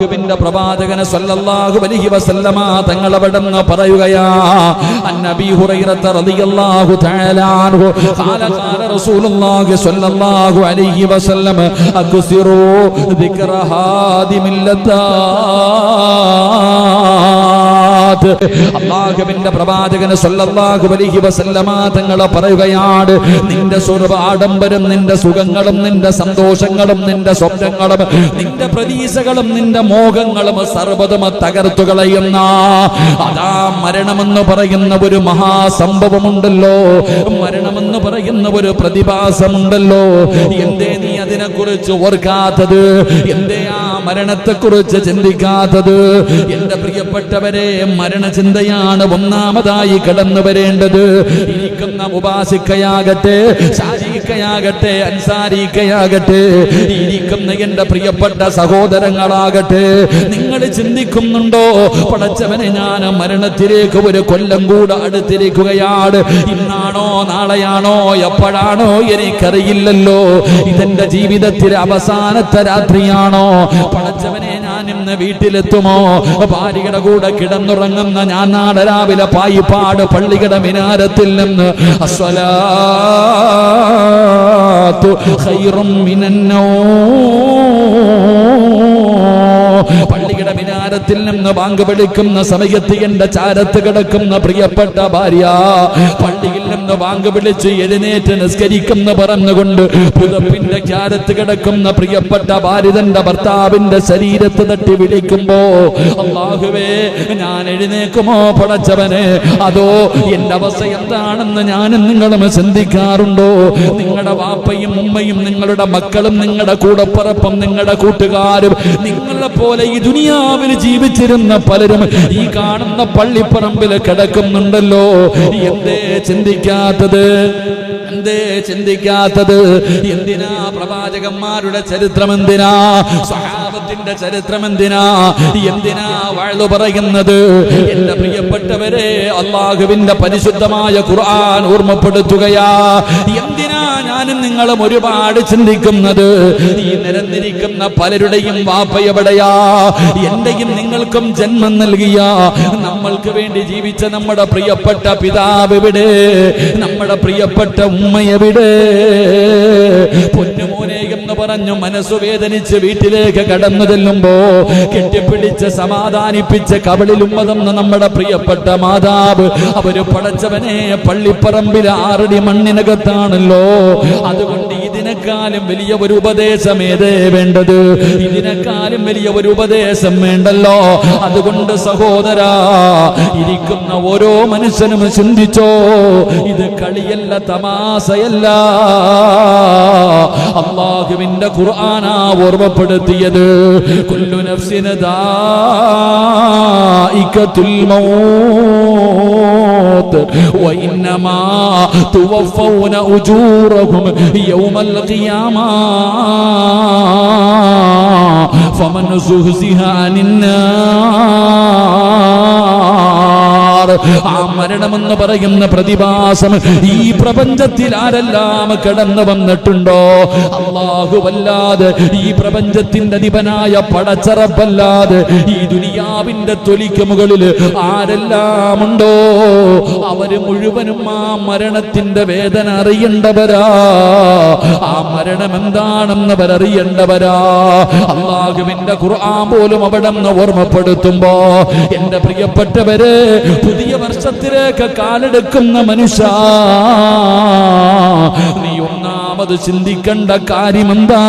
ിന്റെ പ്രവാചകൻ സല്ലല്ലാഹു അലൈഹി വസല്ലമ തങ്ങൾ അവിടുന്ന് പറയുകയാ അന്നബി ഹുറൈറ റളിയല്ലാഹു തആല അൻഹു ഖാല ഖാല റസൂലുള്ളാഹി സല്ലല്ലാഹു അലൈഹി വസല്ലം അക്സിറൂ ദിക്റ ഹാദിമിൽ ലദ്ദാത്ത്. അല്ലാഹുവിന്റെ പ്രവാചകൻ സല്ലല്ലാഹു അലൈഹി വസല്ലമ തങ്ങൾ പറയുകയാണ്, നിന്റെ സ്വർഗ്ഗ ആഡംബരം, നിന്റെ സുഖങ്ങളും, നിന്റെ സന്തോഷങ്ങളും, നിന്റെ സ്വപ്നങ്ങളും, നിന്റെ പ്രതീക്ഷകളും, നിന്റെ മോഹങ്ങളും സർവ്വതും തകർത്തു കളയുന്ന അതാ മരണമെന്ന് പറയുന്ന ഒരു മഹാസംഭവമുണ്ടല്ലോ, മരണമെന്ന് പറയുന്ന ഒരു പ്രതിഭാസമുണ്ടല്ലോ. എന്തേ നീ അതിനെക്കുറിച്ച് ഓർക്കാത്തത്? എന്തേ ആ മരണത്തെക്കുറിച്ച് ചിന്തിക്കാത്തത്? എന്റെ പ്രിയപ്പെട്ടവരെ, മരണചിന്തയാണ് ഒന്നാമതായി കടന്നു വരേണ്ടത്. ഇരിക്കുന്ന മുബാസിക്കയാകട്ടെ, ഷാരിക്കയാകട്ടെ, അൻസാരിക്കയാകട്ടെ, ഇരിക്കുന്ന എന്റെ പ്രിയപ്പെട്ട സഹോദരങ്ങളാകട്ടെ, നിങ്ങൾ ചിന്തിക്കുന്നുണ്ടോ, പടച്ചവനെ ഞാൻ മരണത്തിലേക്ക് ഒരു കൊല്ലം കൂടെ അടുത്തിരിക്കുകയാണ്, ഇന്നാണോ നാളെയാണോ എപ്പോഴാണോ എനിക്കറിയില്ലല്ലോ, ഇതെന്റെ ജീവിതത്തിലെ അവസാനത്തെ രാത്രിയാണോ, പടച്ചവനെ ഞാൻ ഇന്ന് വീട്ടിലെത്തുമോ, ഭാര്യയുടെ കൂടെ കിടന്നുറങ്ങുന്ന ഞാൻ നാളെ രാവിലെ പായിപ്പാട് പള്ളിയുടെ മിനാരത്തിൽ നിന്ന് അസ്സലാത്തു ഖൈറും പള്ളിയുടെ മിനാരത്തിൽ നിന്ന് ബാങ്ക് വിളിക്കുന്ന സമയത്ത് എന്റെ ചാരത്ത് കിടക്കുന്ന പ്രിയപ്പെട്ട ഭാര്യ പള്ളിയിൽ നിന്ന് ബാങ്ക് വിളിച്ച് എഴുന്നേറ്റ് നിസ്കരിക്കുന്ന പറഞ്ഞുകൊണ്ട് പുതപ്പിന്റെ ചാരത്ത് കിടക്കുന്ന പ്രിയപ്പെട്ട ഭാര്യ തന്റെ ഭർത്താവിന്റെ ശരീരത്ത് തട്ടി വിളിക്കുമ്പോ, അല്ലാഹുവേ ഞാൻ എഴുന്നേക്കുമോ പടച്ചവനെ? അതോ എന്റെ അവസ്ഥ എന്താണെന്ന് ഞാനും നിങ്ങളും ചിന്തിക്കാറുണ്ടോ? നിങ്ങളുടെ വാപ്പയും ഉമ്മയും നിങ്ങളുടെ മക്കളും നിങ്ങളുടെ കൂടപ്പറപ്പും നിങ്ങളുടെ കൂട്ടുകാരും നിങ്ങളെ പോലെ ഈ ദുനിയാവിൽ ജീവിച്ചിരുന്ന പലരും ഈ കാണുന്ന പള്ളിപ്പറമ്പിൽ കിടക്കുന്നുണ്ടല്ലോ. എന്തേ ചിന്തിക്കാത്തത്? എന്തേ ചിന്തിക്കാത്തത്? എന്തിനാ പ്രവാചകന്മാരുടെ ചരിത്രം, എന്തിനാ സ്വഹാബത്തിന്റെ ചരിത്രം, എന്തിനാ വഅ്ള് പറയുന്നത്? എന്റെ പ്രിയപ്പെട്ടവരെ, അല്ലാഹുവിന്റെ പരിശുദ്ധമായ ഖുർആൻ ഓർമ്മപ്പെടുത്തുകയാ. എന്തിനാ ഞാനും നിങ്ങളും ഒരുപാട് ചിന്തിക്കുന്നത്? ഈ നിരന്നിരിക്കുന്ന പലരുടെയും വാപ്പ എവിടെയാ? എന്റെയും നിങ്ങൾക്കും ജന്മം നൽകിയ, നമ്മൾക്ക് വേണ്ടി ജീവിച്ച നമ്മുടെ പ്രിയപ്പെട്ട പിതാവ് എവിടെ? നമ്മുടെ പ്രിയപ്പെട്ട ഉമ്മ എവിടെ? പൊന്നുമോനെ എന്ന് പറഞ്ഞു മനസ്സു വേദനിച്ച് വീട്ടിലേക്ക് കടന്നു ചെല്ലുമ്പോ കെട്ടിപ്പിടിച്ച് സമാധാനിപ്പിച്ച് കബളിൽ ഉമ്മതെന്ന് നമ്മുടെ പ്രിയപ്പെട്ട മാതാവ്, അവര് പടച്ചവനെ പള്ളിപ്പറമ്പിൽ 6 അടി മണ്ണിനകത്താണല്ലോ. അതുകൊണ്ട് ഇതിനെക്കാളും വലിയ ഒരു ഉപദേശം ഏതേ വേണ്ടത്? ഇതിനെക്കാളും വലിയ ഒരു ഉപദേശം വേണ്ടല്ലോ. അതുകൊണ്ട് സഹോദരാ, ഇരിക്കുന്ന ഓരോ മനുഷ്യനും ചിന്തിച്ചോ, ഇത് കളിയല്ല, തമാശയല്ല. അല്ലാഹുവിന്റെ ഖുർആനാ ഓർമ്മപ്പെടുത്തിയത്. കുല്ലു നഫ്സിൻ ദാഇഖത്തുൽ മൗത്ത് വഇന്നമാ തുവഫൗന ഉജൂറഹും യൗമൽ ഖിയാമ ഫമൻ സുഹ്സിഹ അനിന്നാർ. ആ മരണമെന്ന് പറയുന്ന പ്രതിഭാസം ഈ പ്രപഞ്ചത്തിൽ ആരെല്ലാം കടന്നു വന്നിട്ടുണ്ടോ? അല്ലാഹുവല്ലാതെ, ഈ പ്രപഞ്ചത്തിന്റെ അധിപനായ പടച്ചറപ്പല്ലാതെ, ഈ ദുനിയാവിന്റെ തൊലിക്ക് മുകളിൽ ആരെല്ലാം ഉണ്ടോ അവര് മുഴുവനും ആ മരണത്തിന്റെ വേദന അറിയേണ്ടവരാ. ആ മരണം എന്താണെന്ന് അവരറിയേണ്ടവരാ. അല്ലാഹുവിന്റെ ഖുർആൻ പോലും അവിടെ നിന്ന് ഓർമ്മപ്പെടുത്തുമ്പോ, എന്റെ പ്രിയപ്പെട്ടവരെ, പുതിയ വർഷത്തിലേക്ക് കാലെടുക്കുന്ന മനുഷ്യ, നീ ഒന്നാമത് ചിന്തിക്കേണ്ട കാര്യമെന്താ?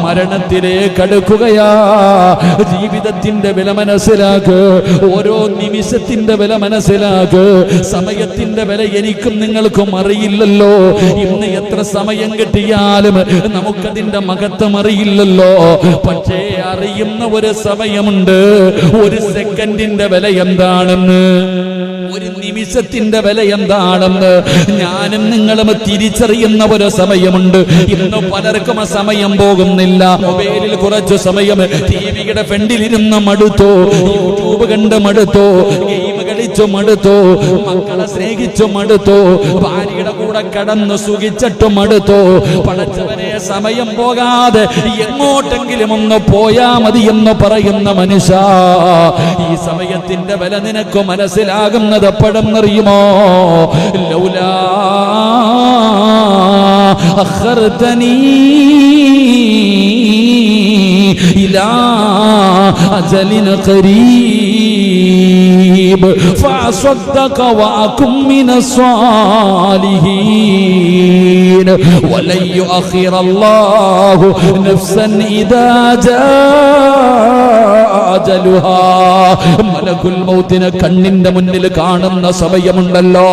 മരണത്തിലേക്ക് അടുക്കുകയാ. ജീവിതത്തിന്റെ വില മനസ്സിലാക്ക്, ഓരോ നിമിഷത്തിന്റെ വില മനസ്സിലാക്ക്. സമയത്തിന്റെ വില എനിക്കും നിങ്ങൾക്കും അറിയില്ലല്ലോ. ഇന്ന് എത്ര സമയം കിട്ടിയാലും നമുക്കതിന്റെ മഹത്വം അറിയില്ലല്ലോ. പക്ഷേ അറിയുന്ന ഒരു സമയമുണ്ട്, ഒരു സെക്കൻഡിന്റെ വില എന്താണെന്ന്, ഒരു നിമിഷത്തിന്റെ വില എന്താണെന്ന് ഞാനും നിങ്ങളും തിരിച്ചറിയുന്ന ഒരു സമയമുണ്ട്. ഇന്ന് പലർക്കും ആ സമയം പോകുന്നില്ല. മൊബൈലിൽ കുറച്ചു സമയം ടിവിയുടെ ഫ്രണ്ടിലിരുന്ന് മടുത്തോ, യൂട്യൂബ് കണ്ട് മടുത്തോ, ഗെയിം കളിച്ചു മടുത്തോ, മക്കളെ സ്നേഹിച്ചു മടുത്തോ, ഭാര്യയുടെ കൂടെ കടന്നു സുഖിച്ചിട്ടു മടുത്തോ. പടച്ചവനെ, സമയം പോകാതെ എങ്ങോട്ടെങ്കിലും ഒന്ന് പോയാ മതി എന്ന് പറയുന്ന മനുഷ്യ, ഈ സമയത്തിന്റെ വില നിനക്ക് മനസ്സിലാകുന്നത് എപ്പോഴെന്നറിയുമോ? ലൗലാ അഖർതനീ ഇലാ അജലിൻ ഖരീബ് ഫഅസ്വദ്ദഖ വഅകും മിനസ്സാലിഹീൻ വലൻ യുഅഖിറല്ലാഹു നഫ്സൻ ഇദാ അജലുഹാ. മലക്കുൽ മൗത്തിനെ കണ്ണിന്റെ മുന്നിൽ കാണുന്ന സമയമുണ്ടല്ലോ,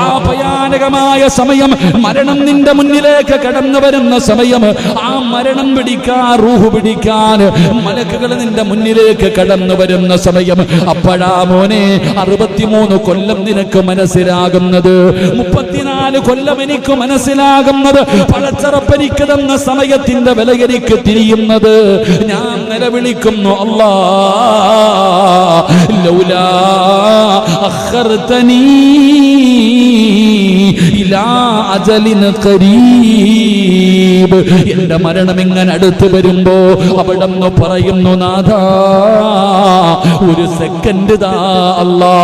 ആ ഭയാനകമായ സമയം, മരണം നിന്റെ മുന്നിലേക്ക് കടന്നു വരുന്ന സമയം, ആ മരണം പിടിക്കാൻ, റൂഹ് പിടിക്കാൻ മലക്കുകൾ നിന്റെ മുന്നിലേക്ക് കടന്നു വരുന്ന സമയം, അപ്പോഴാ മോനെ 63 കൊല്ലം നിനക്ക് മനസ്സിലാകുന്നത്, 34 കൊല്ലം എനിക്ക് മനസ്സിലാകുന്നത്, പടച്ചറപ്പെനിക്ക് തന്ന സമയത്തിന്റെ വില എനിക്ക് തിരിയുന്നത്. ഞാൻ നിലവിളിക്കുന്നു, അല്ലാ ലൗലാ അഖർതനീ ഇലാ അജലിൻ ഖരീബ്. എന്റെ മരണം ഇങ്ങനെ അടുത്ത് വരുമ്പോ അവിടെന്ന് പറയുന്നു, നാഥാ ഒരു സെക്കൻഡ് താ അല്ലാ.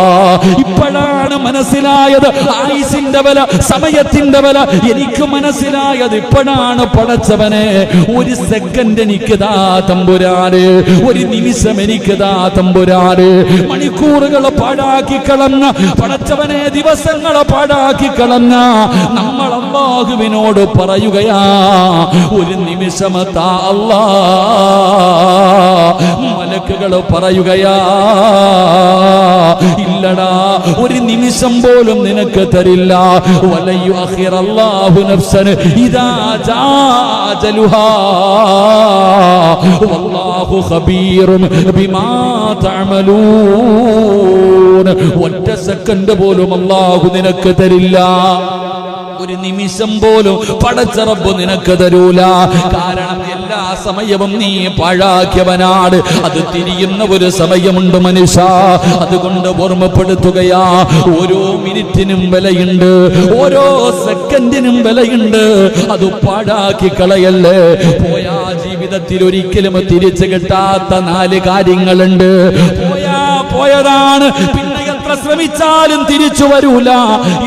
ഇപ്പോഴാണ് മനസ്സിലായത് ആയുസിന്റെ വില, സമയത്തിന്റെ വില എനിക്ക് മനസ്സിലായത് ഇപ്പോഴാണ്. പടച്ചവനെ ഒരു സെക്കൻഡ് എനിക്ക് താ തമ്പുരാന്, ഒരു നിമിഷം എനിക്ക് താ തമ്പുരാന്. മണിക്കൂറുകൾ പാഴാക്കി കളഞ്ഞ പടച്ചവനെ, ദിവസങ്ങളെ പാഴാക്കി കളഞ്ഞ നമ്മൾ അല്ലാഹുവിനോട് പറയുകയാ, ഒരു നിമിഷം താ അല്ലാ. മലക്കുകൾ പറയുകയാ, ഇല്ലടാ ഒരു നിമിഷം പോലും നിനക്ക് തരില്ല. വലൻ യുഅഖിറല്ലാഹു നഫ്സൻ ഇദാ ജാ അജലുഹാ വല്ലാഹു ഖബീറുൻ ബിമാ തഅമലൂൻ. ഒറ്റ സെക്കൻഡ് പോലും അല്ലാഹു നിനക്ക് തരില്ല, ഒരു നിമിഷം പോലും പടച്ച റബ്ബ് നിനക്ക് തരൂല. കാരണം എല്ലാ സമയവും നീ പാഴാക്കിയവനാണ്. അത് തിരിയുന്ന ഒരു സമയമുണ്ട് മനുഷ്യ. അതുകൊണ്ട് ഓർമ്മപ്പെടുത്തുകയാ, ഓരോ മിനിറ്റിനും വിലയുണ്ട്, ഓരോ സെക്കൻഡിനും വിലയുണ്ട്. അത് പാഴാക്കി കളയല്ലേ. പോയാ ജീവിതത്തിൽ ഒരിക്കലും തിരിച്ചു കിട്ടാത്ത 4 കാര്യങ്ങളുണ്ട്. പോയതാണ്, പിന്നെ എത്ര ശ്രമിച്ചാലും തിരിച്ചു വരൂല.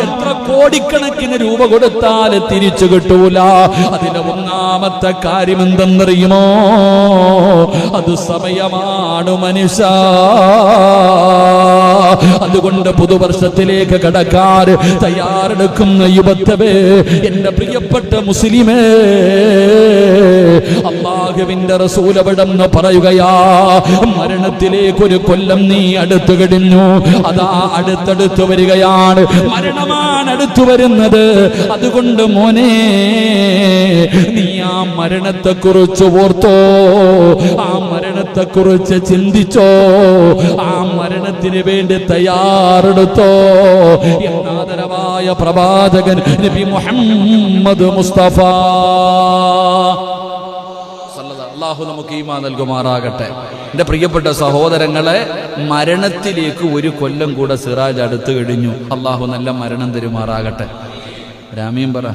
എത്ര കോടിക്കണക്കിന് രൂപ കൊടുത്താൽ തിരിച്ചു കിട്ടൂല. അതിന്റെ ഒന്നാമത്തെ കാര്യം എന്തെന്നറിയുമോ? അത് സമയമാണ് മനുഷ്യ. അതുകൊണ്ട് പുതുവർഷത്തിലേക്ക് കടക്കാൻ തയ്യാറെടുക്കുന്ന യുവത്വേ, എന്റെ പ്രിയപ്പെട്ട മുസ്ലിമേ, അല്ലാഹുവിന്റെ റസൂൽ അവിടെന്ന് പറയുകയാ, മരണത്തിലേക്ക് ഒരു കൊല്ലം നീ അടുത്തു കഴിഞ്ഞു. അതാ അടുത്തടുത്ത് വരികയാണ്, മരണമാണ് അടുത്തു വരുന്നത്. അതുകൊണ്ട് മോനെ, നീ ആ മരണത്തെക്കുറിച്ച് ഓർത്തോ, ആ മരണത്തെക്കുറിച്ച് ചിന്തിച്ചോ, ആ മരണത്തിന് വേണ്ടി തയ്യാറെടുത്തോ. എന്നാദരവായ പ്രവാചകൻ നബി മുഹമ്മദ് മുസ്തഫ അല്ലാഹു നമുക്ക് ഈമാൻ നൽകുമാറാകട്ടെ. എൻ്റെ പ്രിയപ്പെട്ട സഹോദരങ്ങളെ, മരണത്തിലേക്ക് ഒരു കൊല്ലം കൂടെ സിറാജ് അടുത്ത് കഴിഞ്ഞു. അല്ലാഹു നല്ല മരണം തരുമാറാകട്ടെ. രാമീം പറ.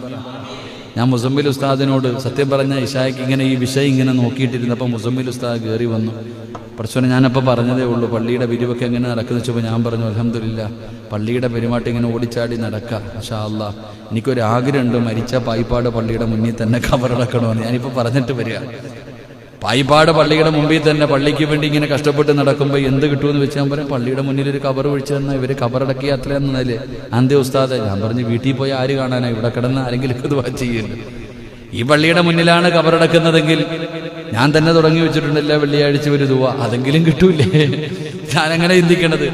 ഞാൻ മുസമ്മിൽ ഉസ്താദിനോട് സത്യം പറഞ്ഞ ഇശായ്ക്ക് ഇങ്ങനെ ഈ വിഷയം ഇങ്ങനെ നോക്കിയിട്ടിരുന്നപ്പോൾ മുസമ്മിൽ ഉസ്താദ് കയറി വന്നു. പഠിച്ചോനെ, ഞാനപ്പോൾ പറഞ്ഞതേ ഉള്ളൂ പള്ളിയുടെ പിരിവൊക്കെ എങ്ങനെ നടക്കുന്ന വെച്ചപ്പോൾ ഞാൻ പറഞ്ഞു, അൽഹംദുലില്ലാ പള്ളിയുടെ പെരുമാറ്റം ഇങ്ങനെ ഓടിച്ചാടി നടക്കുക. മാഷാ അല്ലാഹ്, എനിക്കൊരാഗ്രഹമുണ്ട്, മരിച്ച പായിപ്പാട് പള്ളിയുടെ മുന്നിൽ തന്നെ ഖബറടക്കണമെന്ന്. ഞാനിപ്പോൾ പറഞ്ഞിട്ട് വരിക. പായിപ്പാട് പള്ളിയുടെ മുമ്പിൽ തന്നെ പള്ളിക്ക് വേണ്ടി ഇങ്ങനെ കഷ്ടപ്പെട്ട് നടക്കുമ്പോൾ എന്ത് കിട്ടുമെന്ന് വെച്ച് ഞാൻ പറയാം, പള്ളിയുടെ മുന്നിൽ ഒരു കബർ ഒഴിച്ചു തന്നാൽ ഇവർ കബറടക്കി അത്രയെന്നല്ലേ അന്ത്യ ഉസ്താദ്. ഞാൻ പറഞ്ഞു, വീട്ടിൽ പോയി ആര് കാണാനാ, ഇവിടെ കിടന്ന് ആരെങ്കിലും ഇത് ചെയ്യുന്നു. ഈ പള്ളിയുടെ മുന്നിലാണ് കബറടക്കുന്നതെങ്കിൽ ഞാൻ തന്നെ തുടങ്ങി വെച്ചിട്ടുണ്ടല്ലോ വെള്ളിയാഴ്ച ഒരു ദുആ, അതെങ്കിലും കിട്ടൂലേ. ഞാനങ്ങനെ ചിന്തിക്കണത്.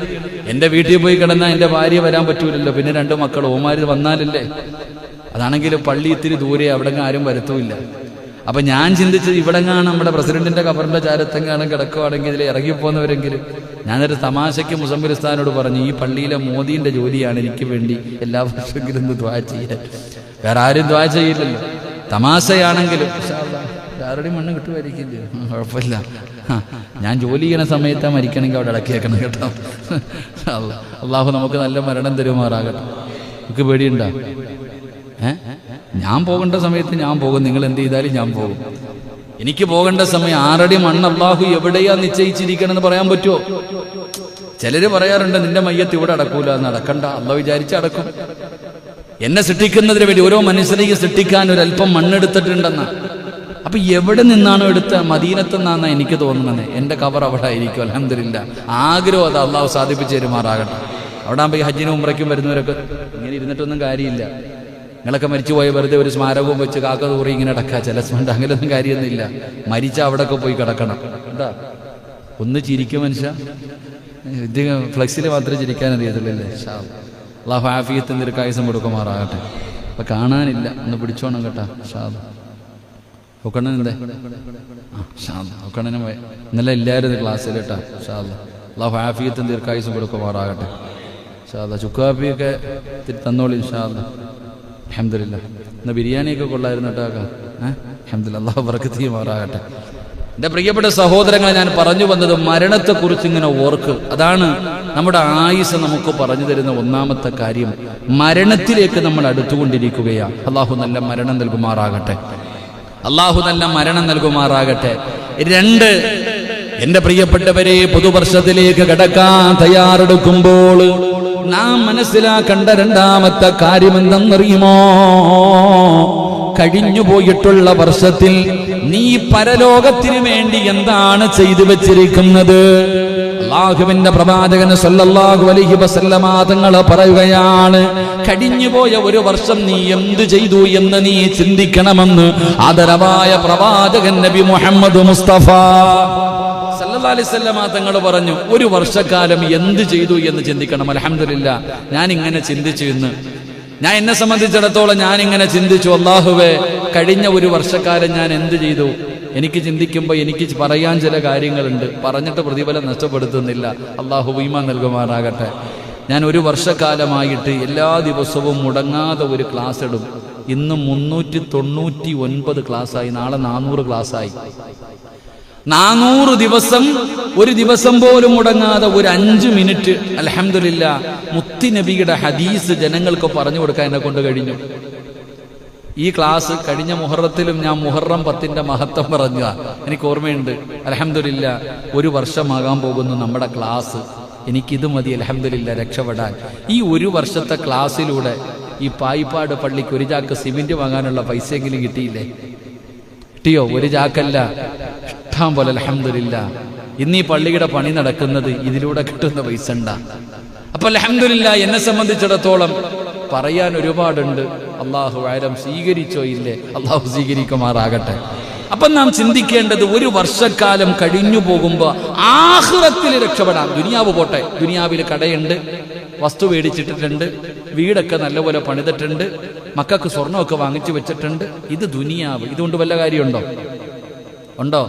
എൻ്റെ വീട്ടിൽ പോയി കിടന്നാൽ എൻ്റെ ഭാര്യ വരാൻ പറ്റൂലല്ലോ, പിന്നെ 2 മക്കൾ ഓമാര് വന്നാലല്ലേ. അതാണെങ്കിൽ പള്ളി ഇത്തിരി ദൂരെ, അവിടെ ആരും വരത്തുമില്ല. അപ്പൊ ഞാൻ ചിന്തിച്ചത്, ഇവിടെങ്ങാണ് നമ്മുടെ പ്രസിഡന്റിന്റെ കബറിന്റെ ചാരത്തെങ്ങാനും കിടക്കുവാണെങ്കിൽ ഇതിൽ ഇറങ്ങിപ്പോന്നവരെങ്കിലും. ഞാനൊരു തമാശയ്ക്ക് മുസമ്മിൽ ഉസ്താദിനോട് പറഞ്ഞു, ഈ പള്ളിയിലെ മോദിന്റെ ജോലിയാണ് എനിക്ക് വേണ്ടി എല്ലാ വർഷമെങ്കിലും ദ്വാ ചെയ്യാൻ. വേറെ ആരും ദ്വാ ചെയ്യില്ലല്ലോ. തമാശയാണെങ്കിലും ആരുടെയും മണ്ണ് കിട്ടുമായിരിക്കില്ലേ, കുഴപ്പമില്ല. ഞാൻ ജോലി ചെയ്യുന്ന സമയത്താ മരിക്കണമെങ്കിൽ അവിടെ ഇടക്കിയേക്കണം കേട്ടോ. അള്ളാഹു നമുക്ക് നല്ല മരണം തരുമാറാകട്ടെ. നമുക്ക് പേടിയുണ്ടോ? ഞാൻ പോകേണ്ട സമയത്ത് ഞാൻ പോകും, നിങ്ങൾ എന്ത് ചെയ്താലും ഞാൻ പോകും. എനിക്ക് പോകേണ്ട സമയം 6 അടി മണ്ണ് അള്ളാഹു എവിടെയാ നിശ്ചയിച്ചിരിക്കണമെന്ന് പറയാൻ പറ്റുമോ? ചിലര് പറയാറുണ്ട് നിന്റെ മയ്യത്ത് ഇവിടെ അടക്കൂല, നടക്കണ്ട, അള്ളാഹു വിചാരിച്ച് അടക്കും. എന്നെ സൃഷ്ടിക്കുന്നതിന് വേണ്ടി ഓരോ മനുഷ്യരെയും സൃഷ്ടിക്കാൻ ഒരല്പം മണ്ണെടുത്തിട്ടുണ്ടെന്ന. അപ്പൊ എവിടെ നിന്നാണോ എടുത്ത? മദീനത്തെന്നാണ് എനിക്ക് തോന്നുന്നത്. എന്റെ കബർ അവിടെ ആയിരിക്കും. അൽഹംദുലില്ലാ, ആഗ്രഹം അത് അള്ളാഹു സാധിപ്പിച്ചു തരുമാറാകട്ടെ. അവിടെ ആകുമ്പോൾ ഈ ഹജ്ജിനും ഉംറയ്ക്കും വരുന്നവരൊക്കെ ഇങ്ങനെ ഇരുന്നിട്ടൊന്നും കാര്യമില്ല. നിങ്ങളൊക്കെ മരിച്ചുപോയ വെറുതെ ഒരു സ്മാരകവും വെച്ച് കാക്ക തൂറി ഇങ്ങനെ അടക്കുക, ചില സ്മണ്ട് അങ്ങനെയൊന്നും കാര്യമൊന്നുമില്ല. മരിച്ച അവിടെയൊക്കെ പോയി കിടക്കണം. എന്താ ഒന്ന് ചിരിക്കും മനുഷ്യ, ഇത് ഫ്ലെക്സിൽ മാത്രമേ ചിരിക്കാൻ അറിയത്തുള്ളൂ. അള്ളാഹു ആഫിയത്തും ദീർഘായുസ്സും കൊടുക്കുമാറാകട്ടെ. അപ്പൊ കാണാനില്ല, ഒന്ന് പിടിച്ചോണം കേട്ടാ. ഒക്കണ്ണനെ ഒക്കണ്ണനെ ഇന്നലെ ഇല്ലായിരുന്നു ക്ലാസ്സിൽ കേട്ടാ. അള്ളാഹു ആഫിയത്തും ദീർഘായുസ്സും കൊടുക്കുമാറാകട്ടെ. ചുക്കാപ്പിയൊക്കെ തന്നോളി ഇൻഷാ അല്ലാഹ്. അൽഹംദുലില്ലാ. ഇന്ന് ബിരിയാണിയൊക്കെ കൊള്ളായിരുന്നു കേട്ടോ. അൽഹംദുലില്ലാ, അള്ളാഹു ബറക്കത്ത് ചെയ്യുമാറാകട്ടെ. എൻ്റെ പ്രിയപ്പെട്ട സഹോദരങ്ങളെ, ഞാൻ പറഞ്ഞു വന്നത് മരണത്തെക്കുറിച്ച് ഇങ്ങനെ ഓർക്ക്. അതാണ് നമ്മുടെ ആയുസ് നമുക്ക് പറഞ്ഞു തരുന്ന ഒന്നാമത്തെ കാര്യം. മരണത്തിലേക്ക് നമ്മൾ അടുത്തുകൊണ്ടിരിക്കുകയാണ്. അള്ളാഹു നല്ല മരണം നൽകുമാറാകട്ടെ. അള്ളാഹു നല്ല മരണം നൽകുമാറാകട്ടെ. 2, എന്റെ പ്രിയപ്പെട്ടവരെ, പുതുവർഷത്തിലേക്ക് കടക്കാൻ തയ്യാറെടുക്കുമ്പോൾ നാം മനസ്സിലാക്കേണ്ട 2ാമത്തെ കാര്യം എന്തെന്നറിയുമോ? കഴിഞ്ഞുപോയിട്ടുള്ള വർഷത്തിൽ നീ പരലോകത്തിന് വേണ്ടി എന്താണ് ചെയ്തു വെച്ചിരിക്കുന്നത്? അല്ലാഹുവിന്റെ പ്രവാചകൻ സല്ലല്ലാഹു അലൈഹി വസല്ലമ തങ്ങൾ പറയുകയാണ്, കഴിഞ്ഞുപോയ ഒരു വർഷം നീ എന്ത് ചെയ്തു എന്ന് നീ ചിന്തിക്കണമെന്ന് ആദരവായ പ്രവാചകൻ നബി മുഹമ്മദ് മുസ്തഫ സല്ലല്ലാഹു അലൈഹി വസല്ലമ തങ്ങൾ പറഞ്ഞു, ഒരു വർഷക്കാലം എന്ത് ചെയ്തു എന്ന് ചിന്തിക്കണം. അൽഹംദുലില്ലാ, ഞാൻ ഇങ്ങനെ ചിന്തിച്ചു. ഇന്ന് ഞാൻ എന്നെ സംബന്ധിച്ചിടത്തോളം ഞാൻ ഇങ്ങനെ ചിന്തിച്ചു, അല്ലാഹുവേ, കഴിഞ്ഞ ഒരു വർഷക്കാലം ഞാൻ എന്ത് ചെയ്തു? എനിക്ക് ചിന്തിക്കുമ്പോൾ എനിക്ക് പറയാൻ ചില കാര്യങ്ങളുണ്ട്, പറഞ്ഞിട്ട് പ്രതിഫലം നഷ്ടപ്പെടുത്തുന്നില്ല. അല്ലാഹു ഈമാൻ നൽകുമാറാകട്ടെ. ഞാൻ ഒരു വർഷക്കാലമായിട്ട് എല്ലാ ദിവസവും മുടങ്ങാതെ ഒരു ക്ലാസ് ഇടും. ഇന്ന് 399 ക്ലാസ്സായി, നാളെ 400 ക്ലാസ്സായി. 400 ദിവസം, ഒരു ദിവസം പോലും മുടങ്ങാതെ ഒരു 5 മിനിറ്റ് അൽഹംദുലില്ലാ മുത്തി നബിയുടെ ഹദീസ് ജനങ്ങൾക്ക് പറഞ്ഞു കൊടുക്കാൻ എന്നെ കൊണ്ട് കഴിഞ്ഞു. ഈ ക്ലാസ് കഴിഞ്ഞ മുഹറത്തിലും ഞാൻ മുഹറം 10ന്റെ മഹത്വം പറഞ്ഞ എനിക്ക് ഓർമ്മയുണ്ട്. അൽഹംദുലില്ലാ, ഒരു വർഷമാകാൻ പോകുന്നു നമ്മുടെ ക്ലാസ്. എനിക്കിത് മതി അൽഹംദുലില്ലാ രക്ഷപ്പെടാൻ. ഈ ഒരു വർഷത്തെ ക്ലാസ്സിലൂടെ ഈ പായിപ്പാട് പള്ളിക്ക് ഒരു ചാക്ക് സിമെന്റ് വാങ്ങാനുള്ള പൈസയെങ്കിലും കിട്ടിയില്ലേ? കിട്ടിയോ? ഒരു ചാക്കല്ല, ഇഷ്ടം പോലെ അൽഹംദുലില്ലാ. ഇന്ന് ഈ പള്ളിയുടെ പണി നടക്കുന്നത് ഇതിലൂടെ കിട്ടുന്ന പൈസ ഉണ്ടാ. അപ്പൊ അൽഹംദുലില്ലാ, എന്നെ സംബന്ധിച്ചിടത്തോളം പറയാൻ ഒരുപാടുണ്ട്. അള്ളാഹു ആരം സ്വീകരിച്ചോ ഇല്ലേ? അള്ളാഹു സ്വീകരിക്കുമാറാകട്ടെ. അപ്പൊ നാം ചിന്തിക്കേണ്ടത്, ഒരു വർഷക്കാലം കഴിഞ്ഞു പോകുമ്പോ ആഖിറത്തിൽ രക്ഷപ്പെടാം. ദുനിയാവ് പോട്ടെ, ദുനിയാവിൽ കടയുണ്ട്, വസ്തു മേടിച്ചിട്ടിട്ടുണ്ട്, വീടൊക്കെ നല്ലപോലെ പണിതിട്ടുണ്ട്, മക്കൾക്ക് സ്വർണ്ണമൊക്കെ വാങ്ങിച്ചു വെച്ചിട്ടുണ്ട്. ഇത് ദുനിയാവ്. ഇതുകൊണ്ട് വല്ല കാര്യമുണ്ടോ? ഉണ്ടോ?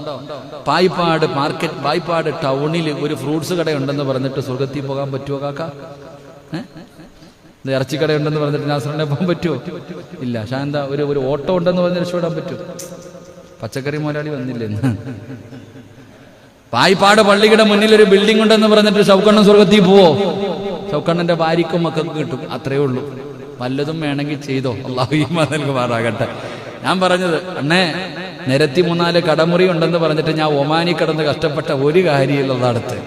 പായിപ്പാട് മാർക്കറ്റ്, പായിപ്പാട് ടൗണിൽ ഒരു ഫ്രൂട്ട്സ് കടയുണ്ടെന്ന് പറഞ്ഞിട്ട് സ്വർഗത്തിൽ പോകാൻ പറ്റുമോ കാക്ക? ഇറച്ചിക്കടയുണ്ടെന്ന് പറഞ്ഞിട്ട് നാസറിനെ പോകാൻ പറ്റുമോ? ഇല്ല. ശാന്ത ഒരു ഓട്ടോ ഉണ്ടെന്ന് പറഞ്ഞ് രക്ഷപ്പെടാൻ പറ്റുമോ? പച്ചക്കറി മുതലാളി വന്നില്ലെന്ന്. പായിപ്പാട് പള്ളിയുടെ മുന്നിൽ ഒരു ബിൽഡിംഗ് ഉണ്ടെന്ന് പറഞ്ഞിട്ട് ഷൗക്കണ്ണൻ സ്വർഗത്തിൽ പോവോ? ഷൗക്കണ്ണന്റെ ഭാര്യക്കും മക്കൾക്ക് കിട്ടും, അത്രേ ഉള്ളൂ. വല്ലതും വേണമെങ്കിൽ ചെയ്തോ, അല്ലാഹു ഈമാൻ നൽകുമാറാകട്ടെ. ഞാൻ പറഞ്ഞത്, അണ്ണേ നിരത്തി 3-4 കടമുറി ഉണ്ടെന്ന് പറഞ്ഞിട്ട് ഞാൻ ഒമാനി കടന്ന് കഷ്ടപ്പെട്ട ഒരു കാര്യമില്ല. അടുത്ത്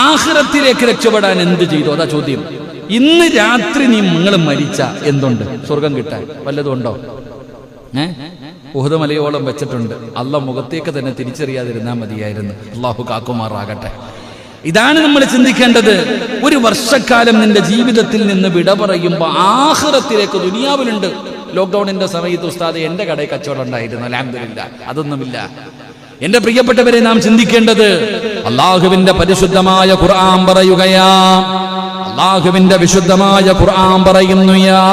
ആഖിറത്തിലേക്ക് രക്ഷപ്പെടാൻ എന്ത് ചെയ്തു? അതാ ചോദ്യം. ഇന്ന് രാത്രി നിങ്ങൾ മരിച്ച എന്തുണ്ട് സ്വർഗം കിട്ടാൻ? വല്ലതും ഉണ്ടോ? ഉഹദ് മലയോളം വെച്ചിട്ടുണ്ട്. അള്ളാഹ് മുഖത്തേക്ക് തന്നെ തിരിച്ചറിയാതിരുന്നാൽ മതിയായിരുന്നു. അള്ളാഹു കാക്കുമാറാകട്ടെ. ഇതാണ് നമ്മൾ ചിന്തിക്കേണ്ടത്. ഒരു വർഷക്കാലം നിന്റെ ജീവിതത്തിൽ നിന്ന് വിട പറയുമ്പോൾ ആഖിറത്തിലേക്ക്, ദുനിയാവിലുണ്ട്. ലോക്ക്ഡൌണിന്റെ സമയത്ത് ഉസ്താദ് എന്റെ കടയിൽ കച്ചവടം ഉണ്ടായിരുന്നു, അൽഹംദുലില്ലാ, അതൊന്നുമില്ല. എന്റെ പ്രിയപ്പെട്ടവരെ, നാം ചിന്തിക്കേണ്ടത്, അല്ലാഹുവിന്റെ പരിശുദ്ധമായ ഖുർആൻ പറയുകയാ, അല്ലാഹുവിന്റെ വിശുദ്ധമായ ഖുർആൻ പറയുന്നു, യാ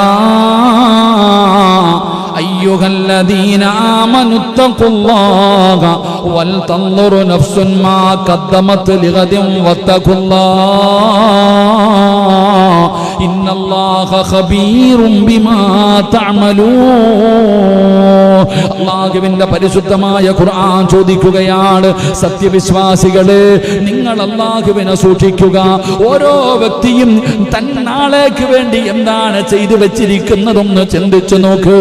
അയ്യുഹല്ലദീന ആമനുത്തഖുല്ലാഹ വൽ തൻദുർ നഫ്സുൻ മാ ഖദ്ദമത് ലിഗദിൻ വത്തഖുല്ലാഹ ഇന്നല്ലാഹ ഖബീറും ബിമാ തഅമലൂൻ. അല്ലാഹുവിന്റെ പരിശുദ്ധമായ ഖുർആൻ ചോദിക്കുകയാണ്, സത്യവിശ്വാസികളെ നിങ്ങൾ അല്ലാഹുവിനെ സൂക്ഷിക്കുക. ഓരോ വ്യക്തിയും തന്നാളേക്ക് വേണ്ടി എന്താണ് ചെയ്തു വെച്ചിരിക്കുന്നതെന്ന് ചിന്തിച്ചു നോക്ക്.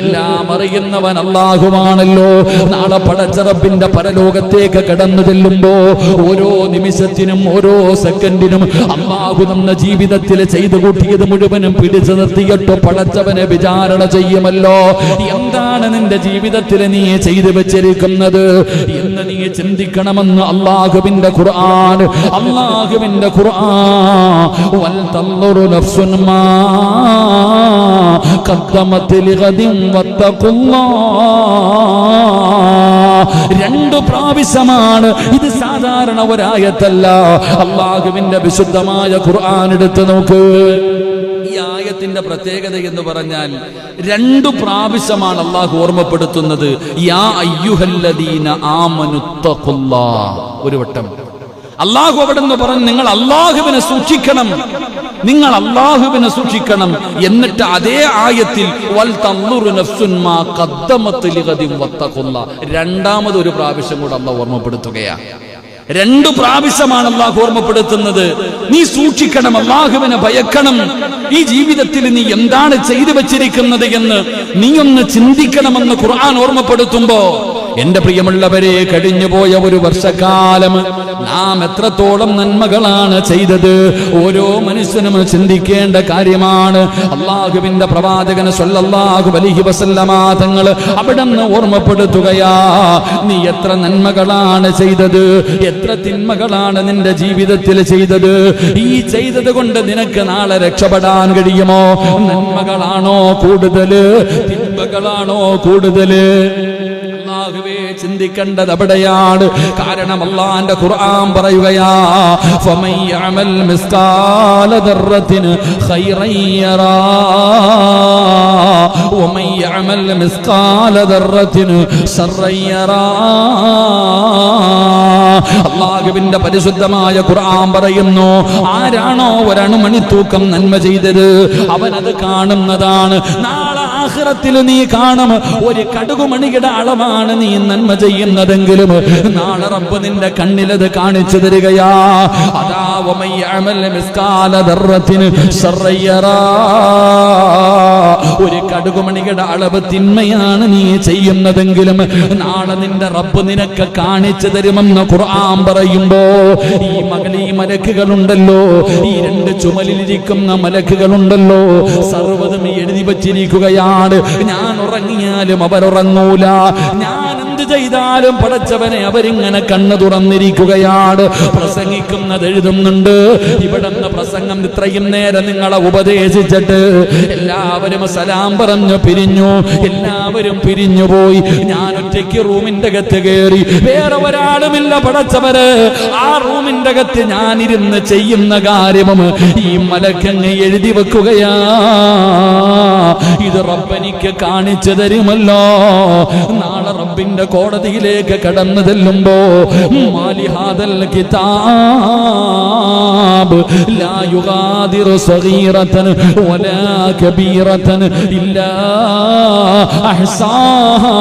എല്ലാം അറിയുന്നവൻ അല്ലാഹുവാണല്ലോ. നാളെ പടച്ച റബ്ബിന്റെ പരലോകത്തേക്ക് കടന്നു ചെല്ലുമ്പോ ഓരോ നിമിഷത്തിനും ഓരോ സെക്കൻഡിനും അല്ലാഹു നമ്മുടെ ജീവിതത്തിൽ ചെയ്തു കൂട്ടിയത് മുഴുവനും പിടിച്ചു നിർത്തിയിട്ട് പടച്ചവനെ വിചാരണ ചെയ്യുമല്ലോ. എന്താണ് നിന്റെ ജീവിതത്തിൽ നീ ചെയ്തു വെച്ചിരിക്കുന്നത് എന്ന് നീ ചിന്തിക്കണമെന്ന് അല്ലാഹുവിന്റെ ഖുർആൻ വൽ തൻദുറു നഫ്സുൻ മാ ഖദ്ദമത് ലിഗദിൻ വത്തഖുല്ലാഹ്. രണ്ടു പ്രാവശ്യമാണ് ഇത്, സാധാരണ ഒരായത്തല്ല. അല്ലാഹുവിന്റെ വിശുദ്ധമായ ഖുർആൻ എടുത്തു നോക്ക്. ഈ ആയത്തിന്റെ പ്രത്യേകത എന്ന് പറഞ്ഞാൽ രണ്ടു പ്രാവശ്യമാണ് അല്ലാഹു ഓർമ്മപ്പെടുത്തുന്നത്. യാ അയ്യുഹല്ലദീന ആമനുത്തഖുല്ലാഹ്. ഒരു വട്ടം അല്ലാഹു അവിടെ നിന്ന് പറഞ്ഞു, നിങ്ങൾ അല്ലാഹുവിനെ സൂക്ഷിക്കണം, നിങ്ങൾ അല്ലാഹുവിനെ സൂക്ഷിക്കണം. എന്നിട്ട് അതേ ആയത്തിൽ വൽ തൻദുറു നഫ്സുൻ മാ ഖദ്ദമത് ലിഗദിൻ വത്തഖുല്ലാഹ് രണ്ടാമത് ഒരു പ്രാവശ്യം കൂടെ അല്ലാഹു ഓർമ്മപ്പെടുത്തുകയാണ്. രണ്ടു പ്രാവശ്യമാണ് അല്ലാഹു ഓർമ്മപ്പെടുത്തുന്നത്. നീ സൂക്ഷിക്കണം, അല്ലാഹുവിനെ ഭയക്കണം. ഈ ജീവിതത്തിൽ നീ എന്താണ് ചെയ്തു വെച്ചിരിക്കുന്നത് എന്ന് നീ ഒന്ന് ചിന്തിക്കണമെന്ന് ഖുർആൻ ഓർമ്മപ്പെടുത്തുമ്പോ, എന്റെ പ്രിയമുള്ളവരെ, കഴിഞ്ഞുപോയ ഒരു വർഷക്കാലം നാം എത്രത്തോളം നന്മകളാണ് ചെയ്തത് ഓരോ മനുഷ്യനും ചിന്തിക്കേണ്ട കാര്യമാണ്. അല്ലാഹുവിന്റെ പ്രവാചകൻ സ്വല്ലല്ലാഹു അലൈഹി വസല്ലമ തങ്ങൾ അവിടുന്ന് ഓർമ്മപ്പെടുത്തുകയാ, നീ എത്ര നന്മകളാണ് ചെയ്തത്, എത്ര തിന്മകളാണ് നിന്റെ ജീവിതത്തിൽ ചെയ്തത്. ഈ ചെയ്തത് കൊണ്ട് നിനക്ക് നാളെ രക്ഷപ്പെടാൻ കഴിയുമോ? നന്മകളാണോ കൂടുതല്, തിന്മകളാണോ കൂടുതല്? അല്ലാഹുവേ, ചിന്തിക്കേണ്ടത് അവിടെയാണ്. കാരണം അല്ലാഹുവിന്റെ ഖുർആൻ പറയുകയാ, ഫമൻ യഅമൽ മിസ്കാല ദർറത്തിൻ ഖൈറൻ യറാ വമൻ യഅമൽ മിസ്കാല ദർറത്തിൻ ശർറൻ യറാ. അല്ലാഹുവിന്റെ പരിശുദ്ധമായ ഖുർആൻ പറയുന്നു, ആരാണോ ഒരണുമണിത്തൂക്കം നന്മ ചെയ്തത് അവനത് കാണുന്നതാണ്. നാളെ ആഖിറത്തിൽ നീ കാണും, ഒരു കടുകുമണിയുടെ അളവാണ് നീ നന്മ ചെയ്യുന്നതെങ്കിലും നാളെ റബ്ബ് നിന്റെ കണ്ണിലത് കാണിച്ചു തരികയാ. അതാ വമൻ യഅമൽ മിസ്കാല ദർറത്തിൻ ശർറൻ യറാ. ഒരു കടുകുമണിയുടെ അളവ് തിന്മയാണ് നീ ചെയ്യുന്നതെങ്കിലും നാളെ നിന്റെ റബ്ബ് നിനക്ക് കാണിച്ചു തരുമെന്ന് ഖുർആൻ പറയുമ്പോ, ഈ മലക്കുകളുണ്ടല്ലോ, ഈ രണ്ട് ചുമലിലിരിക്കുന്ന മലക്കുകളുണ്ടല്ലോ, സർവ്വതും എഴുതി വച്ചിരിക്കുകയാണ്. ഞാൻ ഉറങ്ങിയാലും അവരുറങ്ങൂല, ഞാൻ എന്ത് ചെയ്താലും പടച്ചവനെ അവരിങ്ങനെ കണ്ണു തുറന്നിരിക്കുകയാണ്. പ്രസംഗിക്കുന്നത് എഴുതുന്നുണ്ട്. ഇവിടുന്ന് പ്രസംഗം ഇത്രയും നേരം നിങ്ങളെ ഉപദേശിച്ചിട്ട് എല്ലാവരും സലാം പറഞ്ഞു പിരിഞ്ഞു, എല്ലാവരും പിരിഞ്ഞുപോയി. ഞാൻ ഒറ്റയ്ക്ക് റൂമിന്റെ അകത്ത് കയറി, വേറെ ഒരാളുമില്ല പടച്ചവര്. ആ റൂമിന്റെ അകത്ത് ഞാനിരുന്ന് ചെയ്യുന്ന കാര്യവും ഈ മലക്കങ്ങ് എഴുതി വെക്കുകയാ. ഇത് റബ്ബനിക്ക് കാണിച്ചു തരുമല്ലോ. നാളെ റബ്ബിന്റെ കോടതിയിലേക്ക് കടന്നു ചെല്ലുമ്പോ, മാലിഹാദൽ കിതാബ് ലാ യുഗാദിറു സഗീറതൻ വലാ കബീറതൻ ഇല്ലാ അഹ്സാഹാ.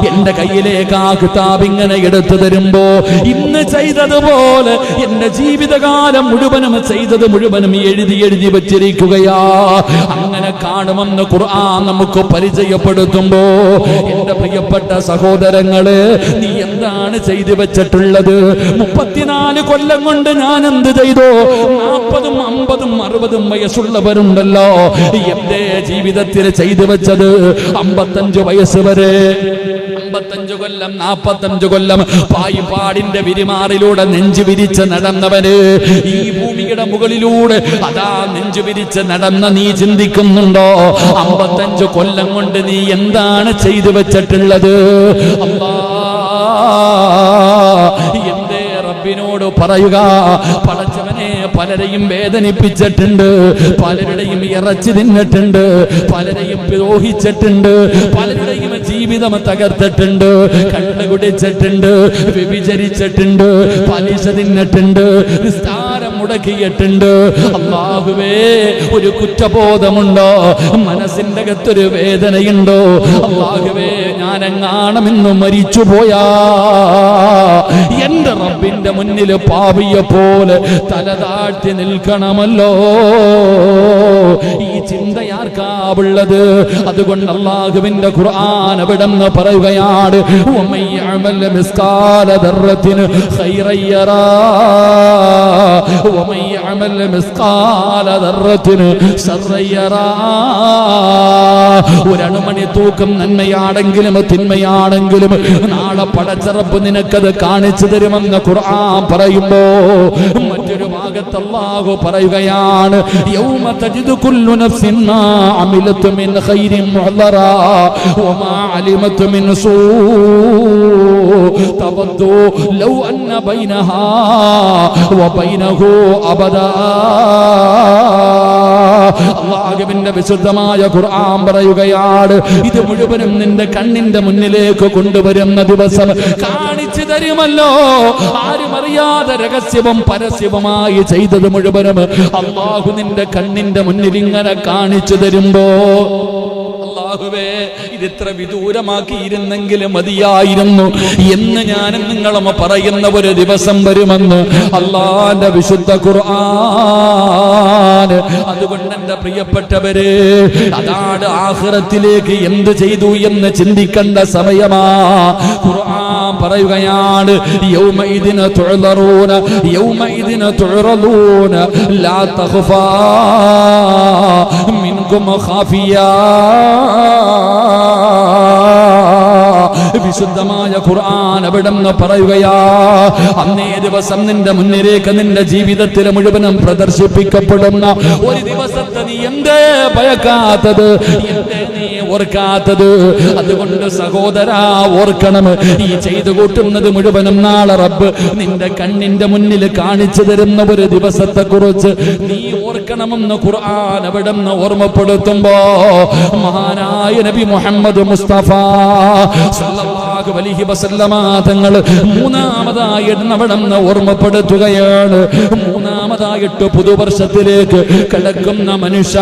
എന്റെ കയ്യിലേക്ക് ആ കിതാബ് ഇങ്ങനെ എടുത്തു തരുമ്പോ, ഇന്ന് ചെയ്തതുപോലെ എന്റെ ജീവിതകാലം മുഴുവനും ചെയ്തത് മുഴുവനും എഴുതി എഴുതി വെച്ചിരിക്കുകയാ. അങ്ങനെ കാണുമെന്ന് ഖുർആൻ നമുക്ക് പരിചയപ്പെടുത്തുമ്പോ, എന്റെ പ്രിയപ്പെട്ട സഹോദരങ്ങളെ, നീ എന്താണ് ചെയ്തു വെച്ചിട്ടുള്ളത്? 34 കൊല്ലം കൊണ്ട് ഞാൻ എന്ത് ചെയ്തു? 40ഉം 50ഉം 60ഉം വയസ്സുള്ളവരുണ്ടല്ലോ. എന്റെ ജീവിതത്തിൽ ചെയ്തു വെച്ചത് 55 വയസ്സ് വരെ, 55 കൊല്ലം 45 കൊല്ലം പായിപ്പാടിന്റെ വിരിമാറിലൂടെ നെഞ്ചു വിരിച്ച് നടന്നവന്, ഈ ഭൂമിയുടെ മുകളിലൂടെ അതാ നെഞ്ചു വിരിച്ച് നടന്ന നീ ചിന്തിക്കുന്നുണ്ടോ? 55 കൊല്ലം കൊണ്ട് നീ എന്താണ് ചെയ്തു വെച്ചിട്ടുള്ളത്? എന്റെ റബ്ബിനോട് പറയുക, പടച്ചവനെ, പലരെയും വേദനിപ്പിച്ചിട്ടുണ്ട്, പലരുടെയും ഇറച്ചി തിന്നിട്ടുണ്ട്, പലരെയും ദ്രോഹിച്ചിട്ടുണ്ട്, പലരുടെയും ജീവിതം തകർത്തിട്ടുണ്ട്, കള്ള് കുടിച്ചിട്ടുണ്ട്, വ്യഭിചരിച്ചിട്ടുണ്ട്, പലിശ തിന്നിട്ടുണ്ട്, നിസ്കാരം മുടക്കിയിട്ടുണ്ട്. അല്ലാഹുവേ, ഒരു കുറ്റബോധമുണ്ടോ? മനസ്സിന്റെ അകത്തൊരു വേദനയുണ്ടോ? അല്ലാഹുവേ, ഞാനെങ്ങാണമെന്ന് മരിച്ചുപോയാ എന്റെ റബ്ബിന്റെ മുന്നിൽ പാപിയെ പോലെ തല താഴ്ത്തി നിൽക്കണമല്ലോ. ഈ ചിന്തയാർക്കാവുള്ളത്? അതുകൊണ്ട് അല്ലാഹുവിന്റെ ഖുർആൻ അവിടെന്ന് പറയുകയാണ്, വമൻ യഅമൽ മിസ്കാല ദർറത്തിൻ ഖൈറൻ യറാ വമൻ യഅമൽ മിസ്കാല ദർറത്തിൻ ശർറൻ യറാ. ഒരണുമണി തൂക്കം നന്മയാണെങ്കിലും തിന്മയാണെങ്കിലും നാളെ പടച്ച റബ്ബ് നിനക്കത് കാണിച്ചു തരുമെന്ന് ഖുർആൻ പറയുമ്പോ മറ്റൊരു ഭാഗത്ത് അല്ലാഹു പറയുകയാണ്, യൗമ തജിദു കുല്ലു നഫ്സിൻ മാ അമിലത് മിൻ ഖൈരിൻ മുഹ്ദറാ വമാ അലിമത് മിൻ സൂ തവദ്ദു ലൗ അന്ന ബൈനഹാ വബൈനഹു അബദാ. അല്ലാഹുവിന്റെ വിശുദ്ധമായ ഖുർആൻ പറയുകയാണ്, ഇത് മുഴുവനും നിന്റെ കണ്ണിന്റെ മുന്നിലേക്ക് കൊണ്ടുവരുന്ന ദിവസം കാണിച്ചു തരുമല്ലോ. ആരും അറിയാതെ രഹസ്യവും പരസ്യവുമായി ചെയ്തത് മുഴുവനും അല്ലാഹു നിന്റെ കണ്ണിന്റെ മുന്നിൽ ഇങ്ങനെ കാണിച്ചു തരുമ്പോ, അല്ലാഹുവേ, ഇതിത്ര വിദൂരമാക്കിയിരുന്നെങ്കിൽ മതിയായിരുന്നു എന്ന് ഞാനും നിങ്ങളും പറയുന്ന ഒരു ദിവസം വരുമെന്ന് അല്ലാഹുവിന്റെ വിശുദ്ധ ഖുർആൻ. അതുകൊണ്ട് എന്റെ പ്രിയപ്പെട്ടവരെ, അതാണ് ആഖിറത്തിലേക്ക് എന്ത് ചെയ്തു എന്ന് ചിന്തിക്കേണ്ട സമയമാ. ഖുർആൻ പറയുകയാണ്, യൗമഇദിന തുഅ്റൂന യൗമഇദിന തുഅ്റദൂന ലാ തഖഫാ മിൻകും ഖാഫിയാ. വിശുദ്ധമായ ഖുർആൻ അവിടെന്ന് പറയുകയാ, അന്നേ ദിവസം നിന്റെ മുന്നിലേക്ക് നിന്റെ ജീവിതത്തിൽ മുഴുവനും പ്രദർശിപ്പിക്കപ്പെടുന്ന ഒരു ദിവസത്തെ നീ എന്തേ ഭയക്കാത്തത്? എന്തേ നീ ഓർക്കാത്തത്? അതുകൊണ്ട് സഹോദരാ, ഓർക്കണം, ഈ ചെയ്തു കൂട്ടുന്നത് മുഴുവനും നാളെ റബ്ബ് നിന്റെ കണ്ണിന്റെ മുന്നിൽ കാണിച്ചു തരുന്ന ഒരു ദിവസത്തെ കുറിച്ച് നീ ഓർക്കണമെന്ന് ഖുർആൻ അവിടെന്ന് ഓർമ്മപ്പെടുത്തുമ്പോ മഹാനായ നബി മുഹമ്മദ് മുസ്തഫ സല്ലല്ലാഹു അലൈഹി വസല്ലമ തങ്ങൾ മൂന്നാമതായിട്ട് അവിടെന്ന് ഓർമ്മപ്പെടുത്തുകയാണ്. മൂന്നാമതായിട്ട് പുതുവർഷത്തിലേക്ക് കടക്കുന്ന മനുഷ്യ,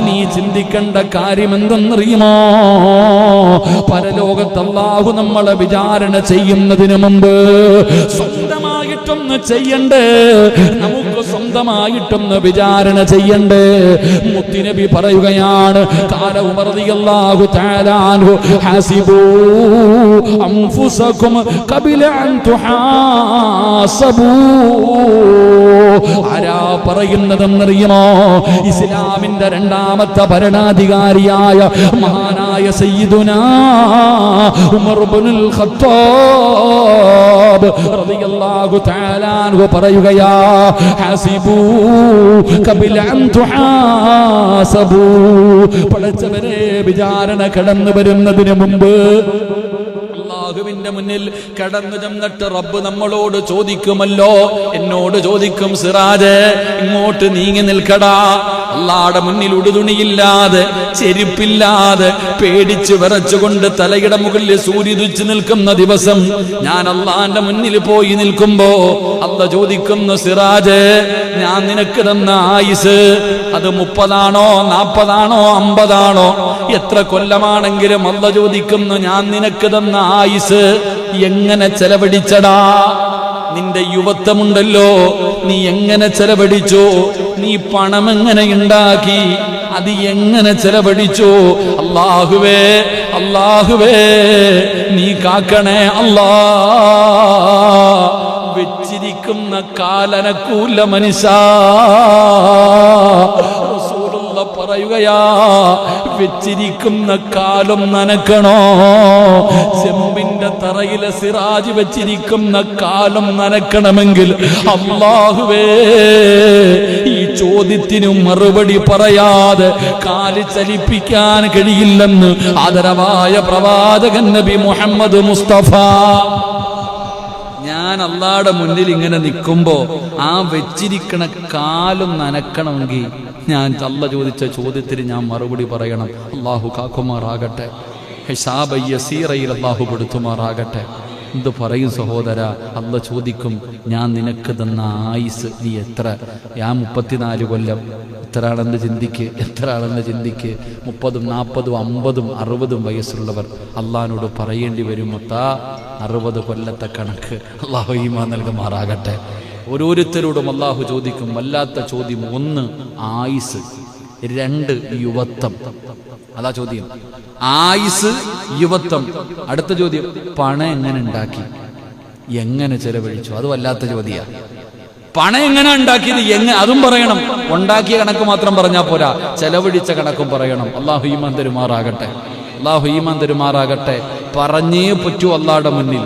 നീ ചിന്തിക്കേണ്ട കാര്യം എന്തെന്നറിയുമോ? പരലോകത്ത് അല്ലാഹു നമ്മളെ വിചാരണ ചെയ്യുന്നതിന് മുമ്പ് സ്വന്തമായിട്ടൊന്ന് ചെയ്യണ്ടേ, നമുക്ക് സ്വന്തമായിട്ടൊന്ന് വിചാരണ ചെയ്യണ്ടേ. മുത്തുനബി പറയുകയാണ്, ഖാല ഉമർ റളിയല്ലാഹു തആല അൻഹു, ഹാസിബൂ അൻഫുസകും ഖബല അൻ തുഹാസബൂ. ആരാ പറയുന്നതെന്നറിയുമോ? ഇസ്ലാമിന്റെ രണ്ടാമത്തെ ഭരണാധികാരിയായ മഹാനായ സയ്യിദുനാ ഉമർ ഇബ്നുൽ ഖത്താബ് റളിയല്ലാഹു തആല അൻഹു പറയുകയാ, ഹാസിബൂ ഖബല അൻ തുഹാസബൂ. പടച്ചവരെ, വിചാരണ കടന്നു വരുന്നതിന് മുമ്പ് അല്ലാഹുവിന്റെ മുന്നിൽ കടന്നു ചെന്നിട്ട് റബ്ബ് നമ്മളോട് ചോദിക്കുമല്ലോ, എന്നോട് ചോദിക്കും, സിറാജ് ഇങ്ങോട്ട് നീങ്ങി നിൽക്കടാ. അല്ലാഹുവിന്റെ മുന്നിൽ ഉടുതുണിയില്ലാതെ ചെരുപ്പില്ലാതെ പേടിച്ച് വിറച്ചുകൊണ്ട് തലയുടെ മുകളിൽ സൂര്യനുദിച്ചു നിൽക്കുന്ന ദിവസം ഞാൻ അല്ലാഹുവിന്റെ മുന്നിൽ പോയി നിൽക്കുമ്പോ അല്ലാഹു ചോദിക്കുന്നു, സിറാജ്, ഞാൻ നിനക്ക് തന്ന ആയുസ് അത് 30 40 50 എത്ര കൊല്ലമാണെങ്കിലും അല്ലാഹു ചോദിക്കുന്നു, ഞാൻ നിനക്ക് തന്ന ആയുസ് എങ്ങനെ ചെലവഴിച്ചടാ? നിന്റെ യുവത്വമുണ്ടല്ലോ, നീ എങ്ങനെ ചെലവഴിച്ചു? നീ പണം എങ്ങനെ ഉണ്ടാക്കി? അത് എങ്ങനെ ചെലവഴിച്ചു? അല്ലാഹുവേ, അല്ലാഹുവേ, നീ കാക്കണേ അല്ലാ. വെച്ചിരിക്കുന്ന കാലനക്കൂല മനുഷ്യ, പറയുകയാ, വെച്ചിരിക്കുന്ന കാലം നനക്കണോ? ചെമ്പിന്റെ തറയിലെ സിറാജ് വെച്ചിരിക്കുന്ന കാലം നനക്കണമെങ്കിൽ അല്ലാഹുവേ, ഈ ചോദ്യത്തിനു മറുപടി പറയാതെ കാല് ചലിപ്പിക്കാൻ കഴിയില്ലെന്ന് ആദരവായ പ്രവാചകൻ നബി മുഹമ്മദ് മുസ്തഫ. ഞാൻ അല്ലാഹുവിന്റെ മുന്നിൽ ഇങ്ങനെ നിൽക്കുമ്പോ ആ വെച്ചിരിക്കണ കാലം നനക്കണമെങ്കിൽ ഞാൻ അല്ലാഹു ചോദിച്ച ചോദ്യത്തിന് ഞാൻ മറുപടി പറയണം. അല്ലാഹു കാക്കുമാറാകട്ടെ, ഹിസാബ് യസീറയിൽ അല്ലാഹു പെടുത്തുമാറാകട്ടെ. എന്ത് പറയും സഹോദര? അള്ള ചോദിക്കും, ഞാൻ നിനക്ക് തന്ന ആയുസ് നീ എത്ര? ഞാൻ 34 കൊല്ലം. എത്ര ആളെന്ന് ചിന്തിക്ക്, എത്ര ആളെന്ന് ചിന്തിക്ക്. 30, 40, 50, 60 വയസ്സുള്ളവർ അള്ളാഹിനോട് പറയേണ്ടി വരും, മൊത്താ 60 കൊല്ലത്തെ കണക്ക്. അള്ളാഹു ഈമാൻ നൽകുമാറാകട്ടെ. ഓരോരുത്തരോടും അള്ളാഹു ചോദിക്കും വല്ലാത്ത ചോദ്യം. 1 ആയുസ്, 2 യുവത്വം. അതാ ചോദ്യം. ആയുസ്, യുവത്വം. അടുത്ത ചോദ്യം, പണം എങ്ങനെ ഉണ്ടാക്കി, എങ്ങനെ ചെലവഴിച്ചു? അത് വല്ലാത്ത ചോദ്യ. പണം എങ്ങനെ ഉണ്ടാക്കിയത്, അതും പറയണം. ഉണ്ടാക്കിയ കണക്ക് മാത്രം പറഞ്ഞാൽ പോരാ, ചെലവഴിച്ച കണക്കും പറയണം. അള്ളാഹു ഈമാൻ തരുമാറാകട്ടെ. അള്ളാഹു ഈമാൻ തരുമാറാകട്ടെ. പറഞ്ഞേ പറ്റൂ അള്ളാഹുടെ മുന്നിൽ.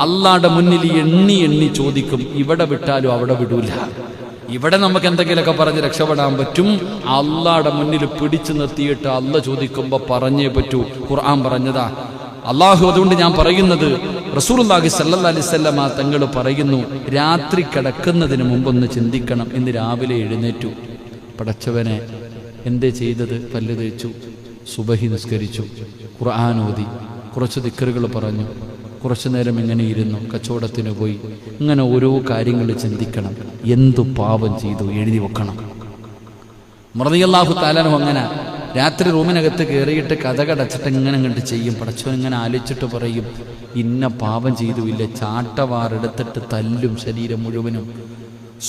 അള്ളാഹുടെ മുന്നിൽ എണ്ണി എണ്ണി ചോദിക്കും. ഇവിടെ വിട്ടാലും അവിടെ വിടൂല. ഇവിടെ നമുക്ക് എന്തെങ്കിലുമൊക്കെ പറഞ്ഞ് രക്ഷപ്പെടാൻ പറ്റും. അള്ളാഹുടെ മുന്നിൽ പിടിച്ചു നിർത്തിയിട്ട് അള്ള ചോദിക്കുമ്പോൾ പറഞ്ഞേ പറ്റൂ. ഖുർആൻ പറഞ്ഞതാ. അള്ളാഹു അതുകൊണ്ട് ഞാൻ പറയുന്നത്, റസൂലുള്ളാഹി സ്വല്ലല്ലാഹി അലൈഹി വസല്ലമ തങ്ങൾ പറയുന്നു, രാത്രി കിടക്കുന്നതിന് മുമ്പൊന്ന് ചിന്തിക്കണം. ഇന്ന് രാവിലെ എഴുന്നേറ്റു, പടച്ചവനെ എന്തേ ചെയ്തത്? പല്ല് തേച്ചു, സുബഹി നിസ്കരിച്ചു, ഖുർആൻ ഓതി, കുറച്ച് ദിക്റുകൾ പറഞ്ഞു, കുറച്ചു നേരം ഇങ്ങനെ ഇരുന്നു, കച്ചവടത്തിന് പോയി. ഇങ്ങനെ ഓരോ കാര്യങ്ങൾ ചിന്തിക്കണം. എന്തു പാപം ചെയ്തു എഴുതി വെക്കണം. റളിയല്ലാഹു തആല അൻഹു അങ്ങനെ രാത്രി റൂമിനകത്ത് കയറിയിട്ട് കഥകടച്ചിട്ട് ഇങ്ങനെ കണ്ട് ചെയ്യും. പടച്ചോൻ ഇങ്ങനെ ആലോചിച്ചിട്ട് പറയും, ഇന്ന പാപം ചെയ്തു ഇല്ല. ചാട്ടവാറെടുത്തിട്ട് തല്ലും ശരീരം മുഴുവനും.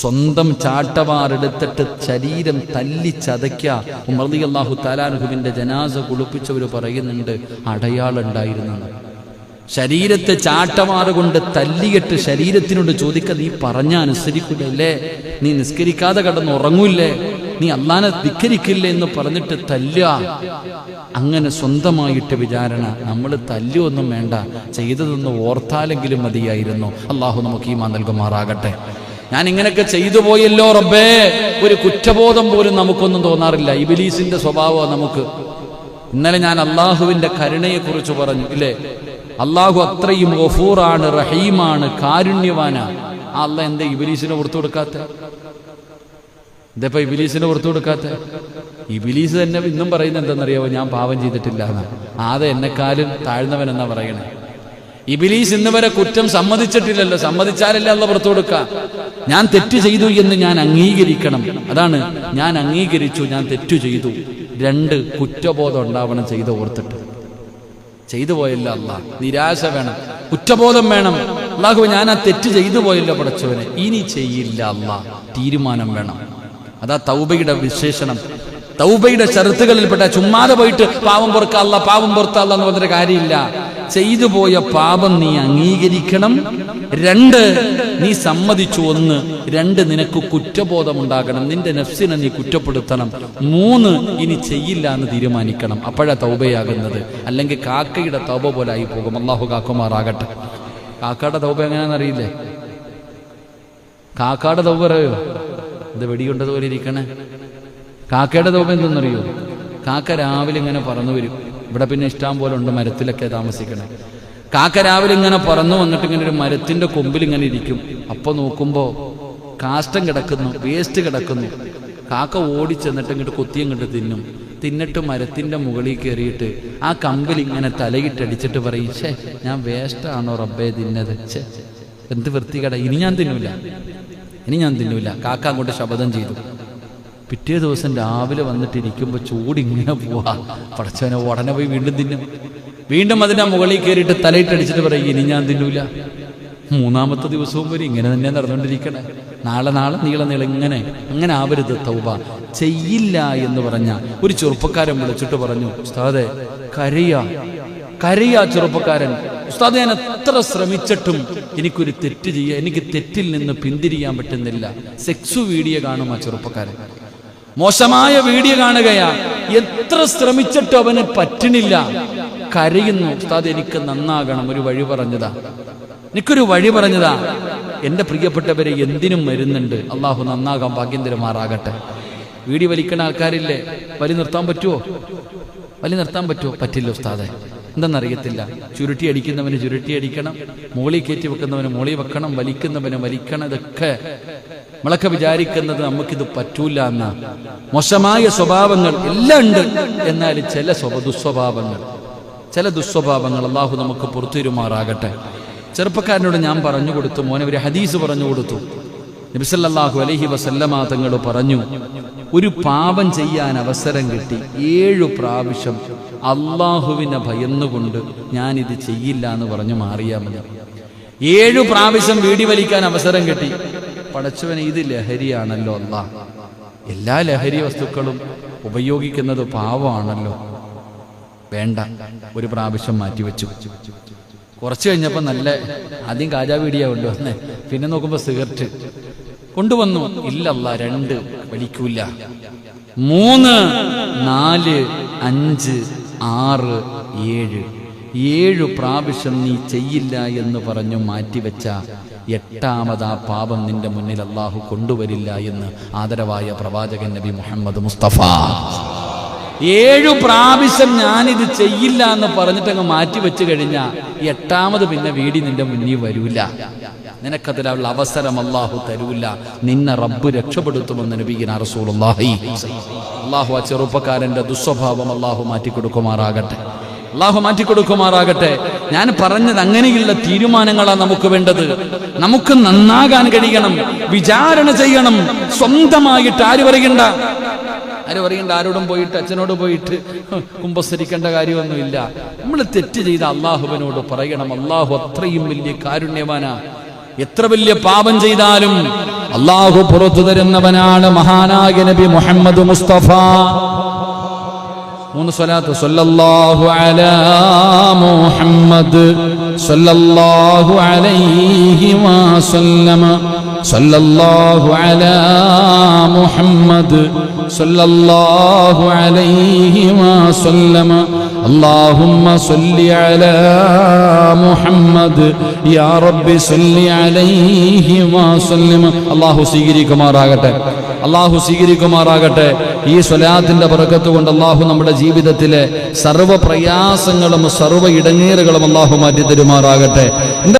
സ്വന്തം ചാട്ടവാറെടുത്തിട്ട് ശരീരം തല്ലി ചതയ്ക്കുക. റളിയല്ലാഹു തആല അൻഹുവിന്റെ ജനാസ കുളിപ്പിച്ചവർ പറയുന്നുണ്ട്, അടയാളം ഉണ്ടായിരുന്നെന്ന്. ശരീരത്തെ ചാട്ടമാറ് കൊണ്ട് തല്ലിയിട്ട് ശരീരത്തിനോട് ചോദിക്ക, നീ പറഞ്ഞ അനുസരിക്കില്ലേ? നീ നിസ്കരിക്കാതെ കടന്ന് ഉറങ്ങൂല്ലേ? നീ അള്ളാനെ ധിക്കരിക്കില്ലേ എന്ന് പറഞ്ഞിട്ട് തല്ലുക. അങ്ങനെ സ്വന്തമായിട്ട് വിചാരണ. നമ്മൾ തല്ലുവൊന്നും വേണ്ട, ചെയ്തതൊന്നും ഓർത്താലെങ്കിലും മതിയായിരുന്നു. അള്ളാഹു നമുക്ക് ഈമാൻ നൽകുമാറാകട്ടെ. ഞാൻ ഇങ്ങനെയൊക്കെ ചെയ്തു പോയല്ലോ റബ്ബേ, ഒരു കുറ്റബോധം പോലും നമുക്കൊന്നും തോന്നാറില്ല. ഇബ്ലീസിന്റെ സ്വഭാവമാണ് നമുക്ക്. ഇന്നലെ ഞാൻ അള്ളാഹുവിന്റെ കരുണയെ കുറിച്ച് പറഞ്ഞു ഇല്ലേ? അള്ളാഹു അത്രയും ഗഫൂറാണ്, റഹീമാണ്, കാരുണ്യവാനാണ്. ആ അള്ളാഹ് എന്താ ഇബ്ലീസിനെ പുറത്തു കൊടുക്കാത്ത? ഇതപ്പോ ഇബ്ലീസിനെ പുറത്തു കൊടുക്കാത്ത? ഇബ്ലീസ് തന്നെ ഇന്നും പറയുന്നത് എന്തെന്നറിയാവോ? ഞാൻ പാപം ചെയ്തിട്ടില്ല എന്നാണ്. ആദ്യം എന്നെക്കാളും താഴ്ന്നവൻ എന്നാ പറയണേ. ഇബ്ലീസ് ഇന്ന് വരെ കുറ്റം സമ്മതിച്ചിട്ടില്ലല്ലോ. സമ്മതിച്ചാലല്ലേ അള്ളാഹ് പുറത്തു കൊടുക്കുക. ഞാൻ തെറ്റ് ചെയ്തു എന്ന് ഞാൻ അംഗീകരിക്കണം. അതാണ്, ഞാൻ അംഗീകരിച്ചു, ഞാൻ തെറ്റു ചെയ്തു. 2 കുറ്റബോധം ഉണ്ടാവണം. ചെയ്ത് ഓർത്തിട്ട് ചെയ്തു പോയല്ലോ അള്ളാഹ്. നിരാശ വേണം, കുറ്റബോധം വേണം. അള്ളാഹു ഞാൻ ആ തെറ്റ് ചെയ്തു പോയല്ലോ പടച്ചവനെ, ഇനി ചെയ്യില്ല അള്ളാഹ്. തീരുമാനം വേണം. അതാ തൗബയുടെ വിശേഷണം. തൗബയുടെ ഷർത്തുകളിൽപ്പെട്ട ചുമ്മാതെ പോയിട്ട് പാവം പൊറുക്കല്ല, പാവം പൊറുത്തല്ല എന്ന് പറഞ്ഞൊരു കാര്യമില്ല. ചെയ്തു പോയ പാപം നീ അംഗീകരിക്കണം. 2 നീ സമ്മതിച്ചു. 1 2 നിനക്ക് കുറ്റബോധം ഉണ്ടാകണം. നിന്റെ നഫ്സിനെ നീ കുറ്റപ്പെടുത്തണം. 3 ഇനി ചെയ്യില്ല എന്ന് തീരുമാനിക്കണം. അപ്പോഴാ തൗബയാകുന്നത്. അല്ലെങ്കിൽ കാക്കയുടെ തൗബ പോലെ ആയി പോകും. അള്ളാഹു കാക്കുമാറാകട്ടെ. കാക്കയുടെ തൗബ എങ്ങനെയാണെന്നറിയില്ലേ? കാക്കയുടെ തൗബ അറിയോ? ഇത് വെടിയുണ്ടതുപോലെ ഇരിക്കണേ. കാക്കയുടെ തൗബ എന്തെന്നറിയോ? കാക്ക രാവിലെ ഇങ്ങനെ പറന്നു വരും. ഇവിടെ പിന്നെ ഇഷ്ടം പോലെ ഉണ്ട്, മരത്തിലൊക്കെ താമസിക്കണേ. കാക്ക രാവിലെ ഇങ്ങനെ പറന്നു വന്നിട്ട് ഇങ്ങനെ ഒരു മരത്തിന്റെ കൊമ്പിൽ ഇങ്ങനെ ഇരിക്കും. അപ്പൊ നോക്കുമ്പോ കാഷ്ടം കിടക്കുന്നു, വേസ്റ്റ് കിടക്കുന്നു. കാക്ക ഓടിച്ചെന്നിട്ട് ഇങ്ങോട്ട് കൊത്തിയങ്ങോട്ട് തിന്നും. തിന്നിട്ട് മരത്തിന്റെ മുകളിൽ കയറിയിട്ട് ആ കമ്പിൽ ഇങ്ങനെ തലയിട്ടടിച്ചിട്ട് പറയും, ഛേ ഞാൻ വേസ്റ്റാണോ റബ്ബേ തിന്നത്, ഛേ എന്ത് വൃത്തികേട, ഇനി ഞാൻ തിന്നൂല, ഇനി ഞാൻ തിന്നൂല. കാക്ക അങ്ങോട്ട് ശപഥം ചെയ്തു. പിറ്റേ ദിവസം രാവിലെ വന്നിട്ടിരിക്കുമ്പോൾ ചൂടിങ്ങനെ പോവാ. പടച്ചവനെ ഉടനെ പോയി വീണ്ടും തിന്നും. വീണ്ടും അതിൻ്റെ മുകളിൽ കയറിയിട്ട് തലയിട്ടടിച്ചിട്ട് പറയും, ഇനി ഞാൻ തിന്നൂല. 3-ാമത്തെ ദിവസവും വരെ ഇങ്ങനെ തന്നെ നടന്നുകൊണ്ടിരിക്കണേ. നാളെ നീളം അങ്ങനെ ആവരുത് തൗബ. ചെയ്യില്ല എന്ന് പറഞ്ഞ ഒരു ചെറുപ്പക്കാരൻ വിളിച്ചിട്ട് പറഞ്ഞു, ഉസ്താദെ കരയാ ചെറുപ്പക്കാരൻ. ഉസ്താദ് ഞാൻ എത്ര ശ്രമിച്ചിട്ടും എനിക്കൊരു തെറ്റ് ചെയ്യാൻ, എനിക്ക് തെറ്റിൽ നിന്ന് പിന്തിരിയാൻ പറ്റുന്നില്ല. സെക്സ് വീഡിയോ കാണും ആ ചെറുപ്പക്കാരൻ. മോശമായ വീഡിയോ കാണുകയാ. എത്ര ശ്രമിച്ചിട്ടും അവന് പറ്റണില്ല. കരയുന്നു. ഉസ്താദ് എനിക്ക് നന്നാകണം, ഒരു വഴി പറഞ്ഞതാ, എനിക്കൊരു വഴി പറഞ്ഞതാ. എന്റെ പ്രിയപ്പെട്ടവരെ എന്തിനും വരുന്നുണ്ട്. അള്ളാഹു നന്നാകാൻ ഭാഗ്യം തരുമാറാകട്ടെ. വീഡിയോ വലിക്കുന്ന ആൾക്കാരില്ലേ, വലി നിർത്താൻ പറ്റുമോ? പറ്റില്ല ഉസ്താദെ. എന്തെന്നറിയത്തില്ല. ചുരുട്ടി അടിക്കുന്നവന് ചുരുട്ടി അടിക്കണം, മോളി കയറ്റി വെക്കുന്നവന് മോളി വെക്കണം, വലിക്കുന്നവന് വലിക്കണം. ഇതൊക്കെ നമ്മളൊക്കെ വിചാരിക്കുന്നത് നമുക്കിത് പറ്റൂല എന്നാ. മോശമായ സ്വഭാവങ്ങൾ എല്ലാം ഉണ്ട്. എന്നാൽ ചില ദുസ്വഭാവങ്ങൾ അള്ളാഹു നമുക്ക് പുറത്തുവരുമാറാകട്ടെ. ചെറുപ്പക്കാരനോട് ഞാൻ പറഞ്ഞു കൊടുത്തു, മോനെ ഒരു ഹദീസ് പറഞ്ഞു കൊടുത്തു. നബി സല്ലല്ലാഹു അലൈഹി വസല്ലമ തങ്ങൾ പറഞ്ഞു, ഒരു പാപം ചെയ്യാൻ അവസരം കിട്ടി 7 പ്രാവശ്യം അള്ളാഹുവിനെ ഭയന്നുകൊണ്ട് ഞാനിത് ചെയ്യില്ല എന്ന് പറഞ്ഞു മാറിയാൽ മതി. 7 പ്രാവശ്യം വീടി വലിക്കാൻ അവസരം കിട്ടി. പടച്ചവനെ, ഇത് ലഹരിയാണല്ലോ അല്ലാഹ്. എല്ലാ ലഹരി വസ്തുക്കളും ഉപയോഗിക്കുന്നത് പാവമാണല്ലോ, വേണ്ട, ഒരു പ്രാവശ്യം മാറ്റിവെച്ചു. കുറച്ച് കഴിഞ്ഞപ്പോൾ നല്ല ആദ്യം കാജാ വീടിയാ കൊണ്ടുവന്നേ, പിന്നെ നോക്കുമ്പോൾ സിഗരറ്റ് കൊണ്ടുവന്നു. ഇല്ലല്ലാ, 2 വലിക്കൂല, 3, 4, 5, 6, 7 പ്രാവശ്യം നീ ചെയ്യില്ല എന്ന് പറഞ്ഞു മാറ്റിവെച്ച 8ാമത് ആ പാപം നിന്റെ മുന്നിൽ അള്ളാഹു കൊണ്ടുവരില്ല എന്ന് ആദരവായ പ്രവാചകൻ നബി മുഹമ്മദ് മുസ്തഫ. 7 പ്രാവശ്യം ഞാനിത് ചെയ്യില്ല എന്ന് പറഞ്ഞിട്ടങ്ങ് മാറ്റിവെച്ച് കഴിഞ്ഞാൽ 8ാമത് പിന്നെ വീടി നിന്റെ മുന്നിൽ വരൂല. നിനക്കതിലുള്ള അവസരം അള്ളാഹു തരൂല. നിന്നെ റബ്ബ് രക്ഷപ്പെടുത്തുമെന്ന് നബിയിന റസൂലുള്ളാഹി. അള്ളാഹു ആ ചെറുപ്പക്കാരന്റെ ദുസ്വഭാവം അള്ളാഹു മാറ്റിക്കൊടുക്കുമാറാകട്ടെ, അള്ളാഹു മാറ്റിക്കൊടുക്കുമാറാകട്ടെ. ഞാൻ പറഞ്ഞത് അങ്ങനെയുള്ള തീരുമാനങ്ങളാണ് നമുക്ക് വേണ്ടത്. നമുക്ക് നന്നാകാൻ കഴിയണം, വിചാരണ ചെയ്യണം. സ്വന്തമായിട്ട് ആര് പറയണ്ട, ആരോടും പോയിട്ട് അച്ഛനോട് പോയിട്ട് കുമ്പസരിക്കേണ്ട കാര്യമൊന്നുമില്ല. നമ്മൾ തെറ്റ് ചെയ്ത അള്ളാഹുവിനോട് പറയണം. അള്ളാഹു അത്രയും വലിയ കാരുണ്യവാനാ. എത്ര വലിയ പാപം ചെയ്താലും അള്ളാഹു പുറത്തു തരുന്നവനാണ്. മഹാനായ നബി മുഹമ്മദ് മുസ്തഫ 3 സ്വലാത്ത്. സല്ലല്ലാഹു അലാ മുഹമ്മദ് സല്ലല്ലാഹു അലൈഹി വസല്ലമ സല്ലല്ലാഹു അലാ മുഹമ്മദ് സല്ലല്ലാഹു അലൈഹി വസല്ലമ അല്ലാഹുമ്മ സല്ലി അലാ മുഹമ്മദ് യാ റബ്ബി സല്ലി അലൈഹി വസല്ലമ. അല്ലാഹു സ്വീകരിക്കുമാറാകട്ടെ, അല്ലാഹു സ്വീകരിക്കുമാറാകട്ടെ. ഈ സ്വലാത്തിന്റെ ബറക്കത്ത് കൊണ്ട് അല്ലാഹു നമ്മുടെ ജീവിതത്തിലെ സർവ്വ പ്രയാസങ്ങളും സർവ്വ ഇടങ്ങേറുകളും അല്ലാഹു മാറ്റി തരുമാറാകട്ടെ.